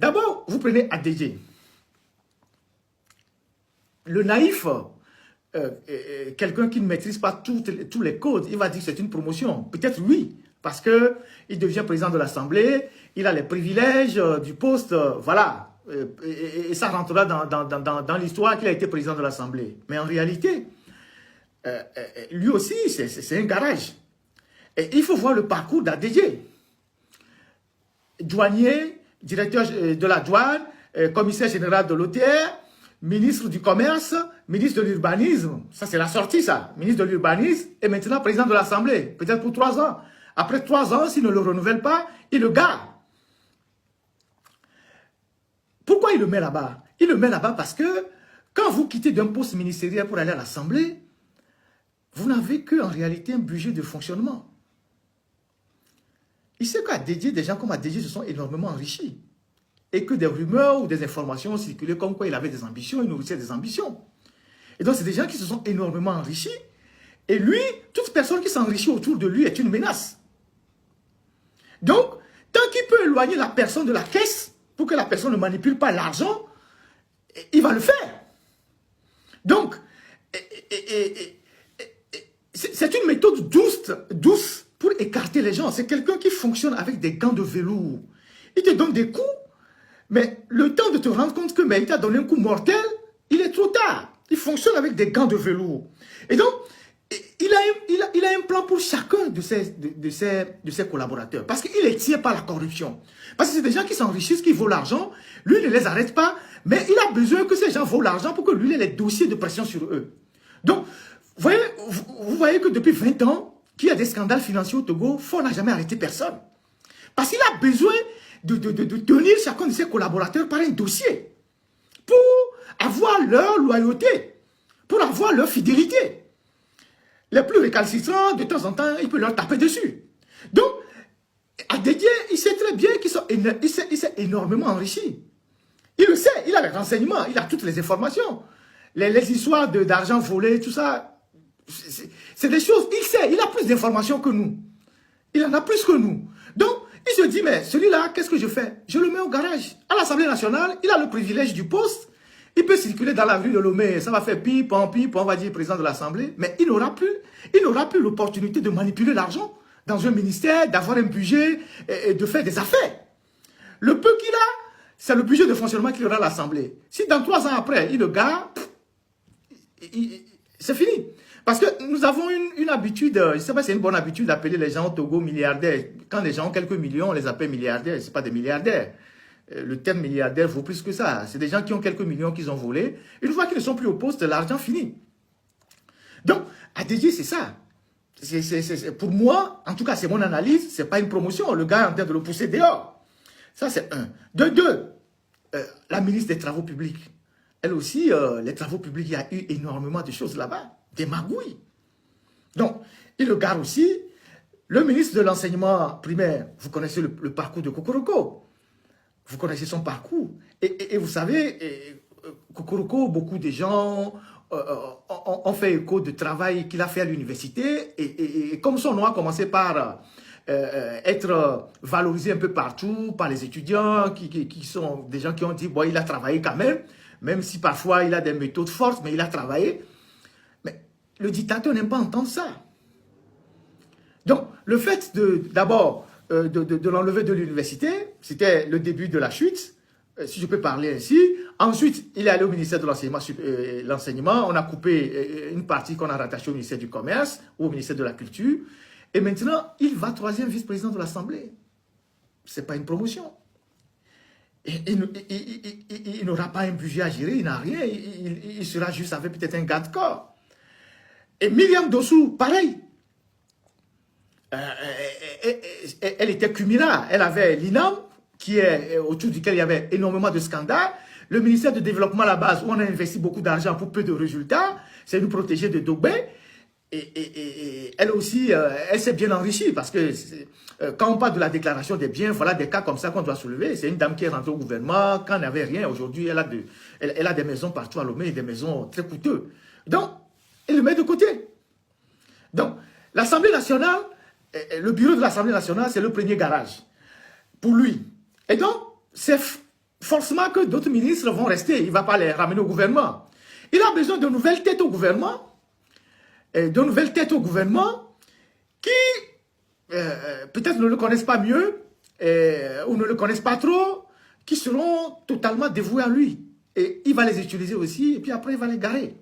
D'abord, vous prenez ADG. Le naïf, quelqu'un qui ne maîtrise pas tous les codes, il va dire que c'est une promotion. Peut-être oui, parce qu'il devient président de l'Assemblée, il a les privilèges du poste, voilà. Et ça rentrera dans l'histoire qu'il a été président de l'Assemblée. Mais en réalité, lui aussi, c'est un garage. Et il faut voir le parcours d'ADG. Douanier, directeur de la douane, commissaire général de l'OTR, ministre du commerce, ministre de l'urbanisme. Ça, c'est la sortie, ça. Ministre de l'urbanisme et maintenant président de l'Assemblée. Peut-être pour 3 ans. Après 3 ans, s'il ne le renouvelle pas, il le garde. Pourquoi il le met là-bas? Il le met là-bas parce que quand vous quittez d'un poste ministériel pour aller à l'Assemblée, vous n'avez qu'en réalité un budget de fonctionnement. Il sait qu'à dédier, des gens comme ADG se sont énormément enrichis. Et que des rumeurs ou des informations circulaient comme quoi il avait des ambitions, il nourrissait des ambitions. Et donc, c'est des gens qui se sont énormément enrichis. Et lui, toute personne qui s'enrichit autour de lui est une menace. Donc, tant qu'il peut éloigner la personne de la caisse, pour que la personne ne manipule pas l'argent, il va le faire. Donc, c'est une méthode douce pour écarter les gens. C'est quelqu'un qui fonctionne avec des gants de velours. Il te donne des coups, mais le temps de te rendre compte que il t'a donné un coup mortel, il est trop tard. Il fonctionne avec des gants de velours. Et donc, il a un plan pour chacun de ses collaborateurs. Parce qu'il les tire par la corruption. Parce que c'est des gens qui s'enrichissent, qui volent l'argent. Lui, il ne les arrête pas. Mais il a besoin que ces gens volent l'argent pour que lui ait les dossiers de pression sur eux. Donc, vous voyez que depuis 20 ans, qu'il y a des scandales financiers au Togo, Faure n'a jamais arrêté personne. Parce qu'il a besoin de tenir chacun de ses collaborateurs par un dossier. Pour avoir leur loyauté. Pour avoir leur fidélité. Les plus récalcitrants, de temps en temps, il peut leur taper dessus. Donc, ADG, il sait très bien qu'il s'est énormément enrichi. Il le sait, il a les renseignements, il a toutes les informations. Les histoires d'argent volé, tout ça, c'est des choses, il sait, il a plus d'informations que nous. Il en a plus que nous. Donc, il se dit, mais celui-là, qu'est-ce que je fais? Je le mets au garage. À l'Assemblée nationale, il a le privilège du poste. Il peut circuler dans la rue de Lomé, ça va faire pip, on va dire président de l'Assemblée, mais il n'aura plus l'opportunité de manipuler l'argent dans un ministère, d'avoir un budget et de faire des affaires. Le peu qu'il a, c'est le budget de fonctionnement qu'il aura à l'Assemblée. Si dans 3 ans après, il le garde, c'est fini. Parce que nous avons une habitude, je ne sais pas si c'est une bonne habitude d'appeler les gens au Togo milliardaires. Quand les gens ont quelques millions, on les appelle milliardaires, ce n'est pas des milliardaires. Le terme milliardaire vaut plus que ça. C'est des gens qui ont quelques millions qu'ils ont volés. Une fois qu'ils ne sont plus au poste, l'argent finit. Donc, ADG, c'est ça. Pour moi, en tout cas, c'est mon analyse, ce n'est pas une promotion. Le gars est en train de le pousser dehors. Ça, c'est un. De deux, la ministre des Travaux publics. Elle aussi, les travaux publics, il y a eu énormément de choses là-bas. Des magouilles. Donc, il le garde aussi. Le ministre de l'enseignement primaire, vous connaissez le parcours de Kokoroko. Vous connaissez son parcours. Et vous savez, Kokoroko, beaucoup de gens ont fait écho de travail qu'il a fait à l'université. Et comme son nom a commencé par être valorisé un peu partout par les étudiants, qui sont des gens qui ont dit, bon, il a travaillé quand même si parfois il a des méthodes fortes, mais il a travaillé. Mais le dictateur n'aime pas entendre ça. Donc, le fait d'abord de l'enlever de l'université, c'était le début de la chute, si je peux parler ainsi. Ensuite, il est allé au ministère de l'enseignement, on a coupé une partie qu'on a rattachée au ministère du Commerce ou au ministère de la Culture. Et maintenant, il va 3e vice-président de l'Assemblée. Ce n'est pas une promotion. Il n'aura pas un budget à gérer, il n'a rien. Il sera juste avec peut-être un garde corps. Et Myriam Dossou, pareil. Elle était Kumira, elle avait l'INAM, autour duquel il y avait énormément de scandales. Le ministère du Développement à la base, où on a investi beaucoup d'argent pour peu de résultats, c'est nous protéger de Dogbé. Et elle aussi, elle s'est bien enrichie parce que quand on parle de la déclaration des biens, voilà des cas comme ça qu'on doit soulever. C'est une dame qui est rentrée au gouvernement, quand elle n'avait rien. Aujourd'hui, elle a des maisons partout à Lomé, des maisons très coûteuses. Donc, elle le met de côté. Donc, l'Assemblée nationale, le bureau de l'Assemblée nationale, c'est le premier garage pour lui. Et donc, forcément que d'autres ministres vont rester. Il ne va pas les ramener au gouvernement. Il a besoin de nouvelles têtes au gouvernement, qui peut-être ne le connaissent pas mieux ou ne le connaissent pas trop, qui seront totalement dévoués à lui. Et il va les utiliser aussi, et puis après il va les garer.